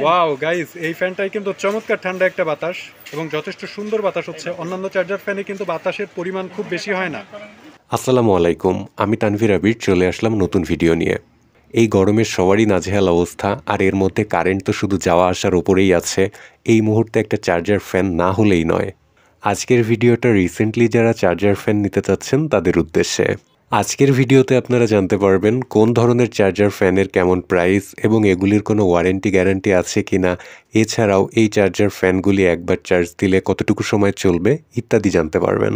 Wow guys, এই ফ্যানটাই কিন্তু চমৎকার ঠান্ডা একটা বাতাস এবং যথেষ্ট সুন্দর বাতাস হচ্ছে। অন্যান্য চার্জার ফ্যানে কিন্তু বাতাসের পরিমাণ খুব বেশি হয় না। আসসালামু আলাইকুম, আমি তানভীর আবির চলে আসলাম নতুন ভিডিও নিয়ে। এই গরমের সবারই নাজেহাল অবস্থা, আর এর মধ্যে কারেন্ট তো শুধু যাওয়া আসার ওপরেই আছে। এই মুহূর্তে একটা চার্জার ফ্যান না হলেই নয়। আজকের ভিডিওটা রিসেন্টলি যারা চার্জার ফ্যান নিতে চাচ্ছেন তাদের উদ্দেশ্যে। আজকের ভিডিওতে আপনারা জানতে পারবেন কোন ধরনের চার্জার ফ্যানের কেমন প্রাইস এবং এগুলির কোনো ওয়ারেন্টি গ্যারান্টি আছে কিনা, এছাড়াও এই চার্জার ফ্যানগুলি একবার চার্জ দিলে কতটুকু সময় চলবে ইত্যাদি জানতে পারবেন।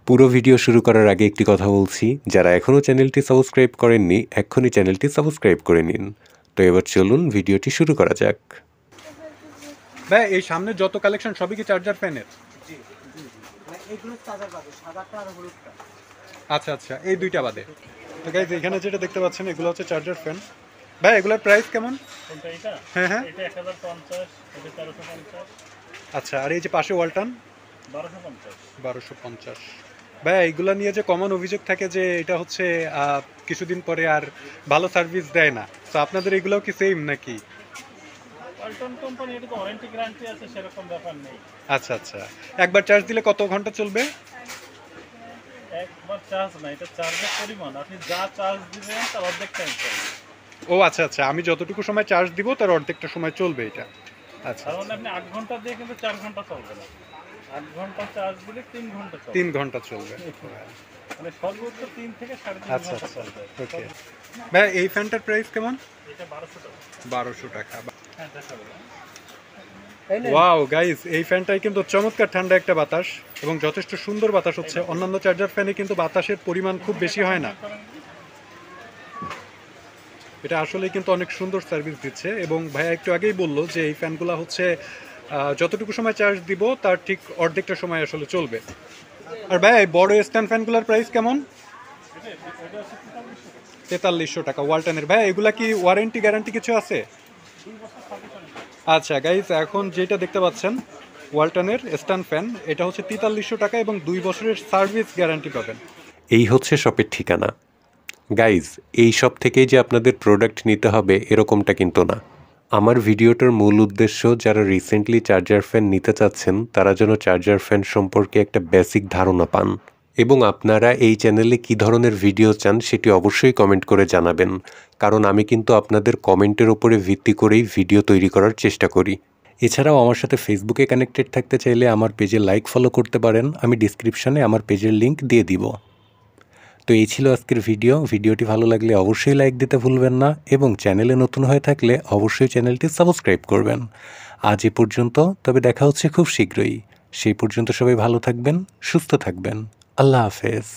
পুরো ভিডিও শুরু করার আগে একটি কথা বলছি, যারা এখনও চ্যানেলটি সাবস্ক্রাইব করেননি এক্ষুনি চ্যানেলটি সাবস্ক্রাইব করে নিন। তো এবার চলুন ভিডিওটি শুরু করা যাক। ভাই এই সামনে যত কালেকশন সবই কি চার্জার ফ্যানের? আচ্ছা আচ্ছা, এই দুইটা বাদে। তো গাইজ এখানে যেটা দেখতে পাচ্ছেন এগুলো হচ্ছে চার্জার ফ্যান। ভাই এগুলোর প্রাইস কেমন? হ্যাঁ হ্যাঁ, আচ্ছা। আর এই যে পাশে ওয়ালটন 1250। ভাই এইগুলো নিয়ে যে কমন অভিযোগ থাকে যে এটা হচ্ছে কিছুদিন পরে আর ভালো সার্ভিস দেয় না, তো আপনাদের এগুলোও কি সেম নাকি? আচ্ছা আচ্ছা, একবার চার্জ দিলে কত ঘন্টা চলবে? একবার চার্জ না, এটা চার্জের পরিমাণ, আপনি যা চার্জ দিবেন তার অর্ধেক টাইম চলবে। ও আচ্ছা আচ্ছা, আমি যতটুকু সময় চার্জ দিব তার অর্ধেকটা সময় চলবে এটা। আচ্ছা, তার মানে আপনি 8 ঘন্টা দিয়ে কিন্তু 4 ঘন্টা চলবে না। 8 ঘন্টা চার্জ দিলে 3 ঘন্টা চলবে। 3 ঘন্টা চলবে, মানে সর্বোচ্চ 3 থেকে 3.5 আচ্ছা ঘন্টা আচ্ছা, চলবে। ওকে। ভাই এই ফ্যানটার প্রাইস কেমন? এটা 1200 টাকা। 1200 টাকা। হ্যাঁ, দেখাবো। ওয়াও গাইস, এই ফ্যানটাই কিন্তু চমৎকার ঠান্ডা একটা বাতাস এবং যথেষ্ট সুন্দর বাতাস হচ্ছে। অন্যান্য চার্জার ফ্যানে কিন্তু বাতাসের পরিমাণ খুব বেশি হয় না। এটা আসলে কিন্তু অনেক সুন্দর সার্ভিস দিচ্ছে এবং ভাইয়া একটু আগেই বললো যে এই ফ্যানগুলো হচ্ছে যতটুকু সময় চার্জ দিব তার ঠিক অর্ধেকটা সময় আসলে চলবে। আর ভাই এই বড় স্ট্যান্ড ফ্যানগুলোর প্রাইস কেমন? 4300 টাকা ওয়ালটনের। ভাই এগুলা কি ওয়ারেন্টি গ্যারান্টি কিছু আছে? আচ্ছা গাইস, এখন যেটা দেখতে পাচ্ছেন ওয়ালটনের স্ট্যান্ড ফ্যান, এটা হচ্ছে 4300 টাকা এবং 2 বছরের সার্ভিস গ্যারান্টি পাবেন। এই হচ্ছে শপের ঠিকানা। গাইজ, এই শপ থেকেই যে আপনাদের প্রোডাক্ট নিতে হবে এরকমটা কিন্তু না। আমার ভিডিওটার মূল উদ্দেশ্য যারা রিসেন্টলি চার্জার ফ্যান নিতে চাচ্ছেন তারা যেন চার্জার ফ্যান সম্পর্কে একটা বেসিক ধারণা পান, এবং আপনারা এই চ্যানেলে কী ধরনের ভিডিও চান সেটি অবশ্যই কমেন্ট করে জানাবেন, কারণ আমি কিন্তু আপনাদের কমেন্টের ওপরে ভিত্তি করেই ভিডিও তৈরি করার চেষ্টা করি। এছাড়াও আমার সাথে ফেসবুকে কানেক্টেড থাকতে চাইলে আমার পেজে লাইক ফলো করতে পারেন, আমি ডিসক্রিপশনে আমার পেজের লিঙ্ক দিয়ে দিব। তো এই ছিল আজকের ভিডিওটি ভালো লাগলে অবশ্যই লাইক দিতে ভুলবেন না, এবং চ্যানেলে নতুন হয়ে থাকলে অবশ্যই চ্যানেলটি সাবস্ক্রাইব করবেন। আজ এ পর্যন্ত, তবে দেখা হচ্ছে খুব শীঘ্রই। সেই পর্যন্ত সবাই ভালো থাকবেন, সুস্থ থাকবেন। আল্লাহ হাফেজ।